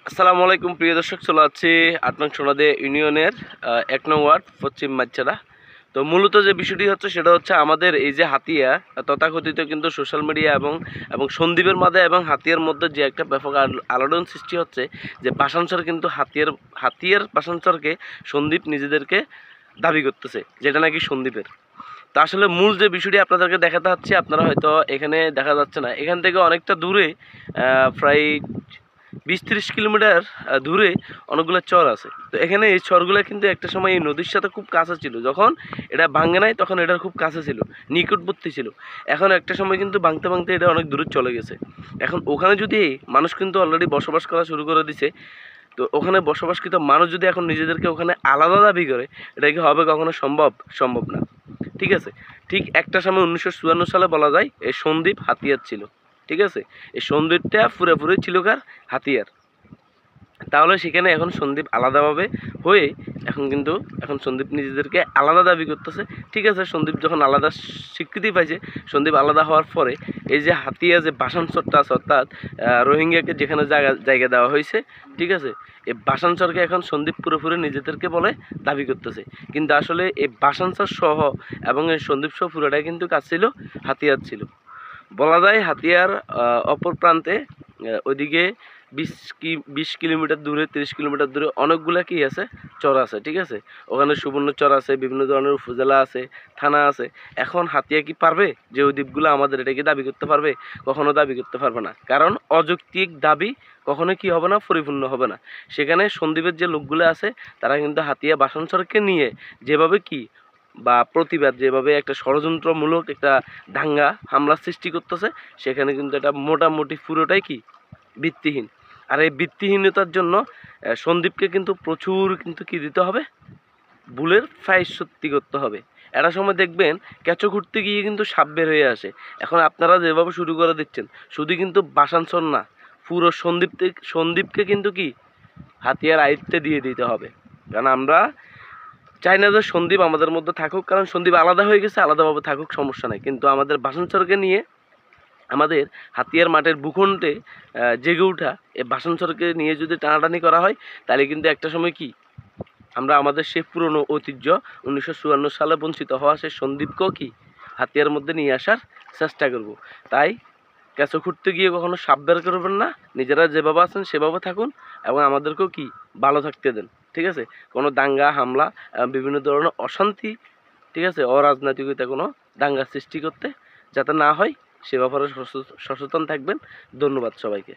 আসসালামু আলাইকুম প্রিয় দর্শক, চলে যাচ্ছি ৮ নং সোনাদে ইউনিয়নের ১ নং ওয়ার্ড পশ্চিম মাইচারা। তো মূলত যে বিষয়টি হচ্ছে সেটা হচ্ছে আমাদের এই যে হাতিয়া তথাকথিত কিন্তু সোশ্যাল মিডিয়া এবং সন্দ্বীপের মাঝে এবং হাতিয়ার মধ্যে যে একটা ব্যাপক আলোড়ন সৃষ্টি হচ্ছে, যে ভাষান্তর কিন্তু হাতিয়ার ভাষান্তরকে সন্দ্বীপ নিজেদেরকে দাবি করতেছে, যেটা নাকি সন্দ্বীপের। তো আসলে মূল যে বিষয়টি আপনাদেরকে দেখাতে হচ্ছে, আপনারা হয়তো এখানে দেখা যাচ্ছে না, এখান থেকে অনেকটা দূরে প্রায় ২০-৩০ কিলোমিটার দূরে অনেকগুলো চর আছে। তো এখানে এই চরগুলো কিন্তু একটা সময় এই নদীর সাথে খুব কাছে ছিল। যখন এটা ভাঙে নাই তখন এটার খুব কাছে ছিল, নিকটবর্তী ছিল। এখন একটা সময় কিন্তু ভাঙতে ভাঙতে এটা অনেক দূরে চলে গেছে। এখন ওখানে যদি মানুষ কিন্তু অলরেডি বসবাস করা শুরু করে দিছে, তো ওখানে বসবাসকৃত মানুষ যদি এখন নিজেদেরকে ওখানে আলাদা দাবি করে, এটা কি হবে কখনো সম্ভব? সম্ভব না। ঠিক আছে, ঠিক একটা সময় ১৯৫৪ সালে বলা যায় এই সন্দ্বীপ হাতিয়ার ছিল। ঠিক আছে, এই সন্দ্বীপটা পুরোপুরি ছিল কার? হাতিয়ার। তাহলে সেখানে এখন সন্দ্বীপ আলাদাভাবে হয়ে এখন সন্দ্বীপ নিজেদেরকে আলাদা দাবি করতেছে। ঠিক আছে, সন্দ্বীপ যখন আলাদা স্বীকৃতি পাইছে, সন্দ্বীপ আলাদা হওয়ার পরে এই যে হাতিয়া যে ভাষান্তরটা আছে, অর্থাৎ রোহিঙ্গাকে যেখানে জায়গা দেওয়া হয়েছে, ঠিক আছে, এই ভাষান্তরকে এখন সন্দ্বীপ পুরোপুরি নিজেদেরকে বলে দাবি করতেছে। কিন্তু আসলে এই ভাষান্তর সহ এবং এই সন্দ্বীপ সহ পুরোটাই কিন্তু কাজ ছিল হাতিয়ার ছিল। বলা যায় হাতিয়ার অপর প্রান্তে ওইদিকে ২০ কিলোমিটার দূরে, ৩০ কিলোমিটার দূরে অনেকগুলা কি আছে? চর আছে। ঠিক আছে, ওখানে সুবর্ণ চর আছে, বিভিন্ন ধরনের উপজেলা আছে, থানা আছে। এখন হাতিয়া কি পারবে যে ওই দ্বীপগুলো আমাদের, এটা কি দাবি করতে পারবে? কখনো দাবি করতে পারবে না, কারণ অযৌক্তিক দাবি কখনো কি হবে না? পরিপূর্ণ হবে না। সেখানে সন্দ্বীপের যে লোকগুলো আছে, তারা কিন্তু হাতিয়া ভাষান্তরকে নিয়ে যেভাবে কি বা প্রতিবাদ, যেভাবে একটা ষড়যন্ত্রমূলক একটা দাঙ্গা হামলা সৃষ্টি করতেছে, সেখানে কিন্তু এটা মোটামুটি পুরোটাই কি ভিত্তিহীন। আর এই ভিত্তিহীনতার জন্য সন্দ্বীপকে কিন্তু প্রচুর কিন্তু কি দিতে হবে? ভুলের প্রায়শ্চিত্ত করতে হবে। একটা সময় দেখবেন কেঁচো ঘুরতে গিয়ে কিন্তু সাপ বের হয়ে আসে। এখন আপনারা যেভাবে শুরু করে দিচ্ছেন, শুধু কিন্তু বাসানসর না, পুরো সন্দ্বীপকে কিন্তু কি হাতিয়ার আয়ত্তে দিয়ে দিতে হবে। কারণ আমরা চাই না যে সন্দ্বীপ আমাদের মধ্যে থাকুক, কারণ সন্দ্বীপ আলাদা হয়ে গেছে, আলাদাভাবে থাকুক, সমস্যা নাই। কিন্তু আমাদের ভাষান্তরকে নিয়ে আমাদের হাতিয়ার মাঠের ভূখণ্ডে জেগে ওঠা এই ভাষান্তরকে নিয়ে যদি টানাটানি করা হয়, তাহলে কিন্তু একটা সময় কি আমরা আমাদের সেই পুরনো ঐতিহ্য ১৯৫৪ সালে বঞ্চিত হওয়া সেই সন্দ্বীপকেও কি হাতিয়ার মধ্যে নিয়ে আসার চেষ্টা করব। তাই কেঁচো খুঁড়তে গিয়ে কখনো সাপ বের করবেন না, নিজেরা যেভাবে আছেন সেভাবে থাকুন এবং আমাদেরকেও কি ভালো থাকতে দেন। ঠিক আছে, কোনো দাঙ্গা হামলা বিভিন্ন ধরনের অশান্তি, ঠিক আছে, অরাজনৈতিকতা কোনো দাঙ্গা সৃষ্টি করতে যাতে না হয়, সে ব্যাপারে সচেতন থাকবেন। ধন্যবাদ সবাইকে।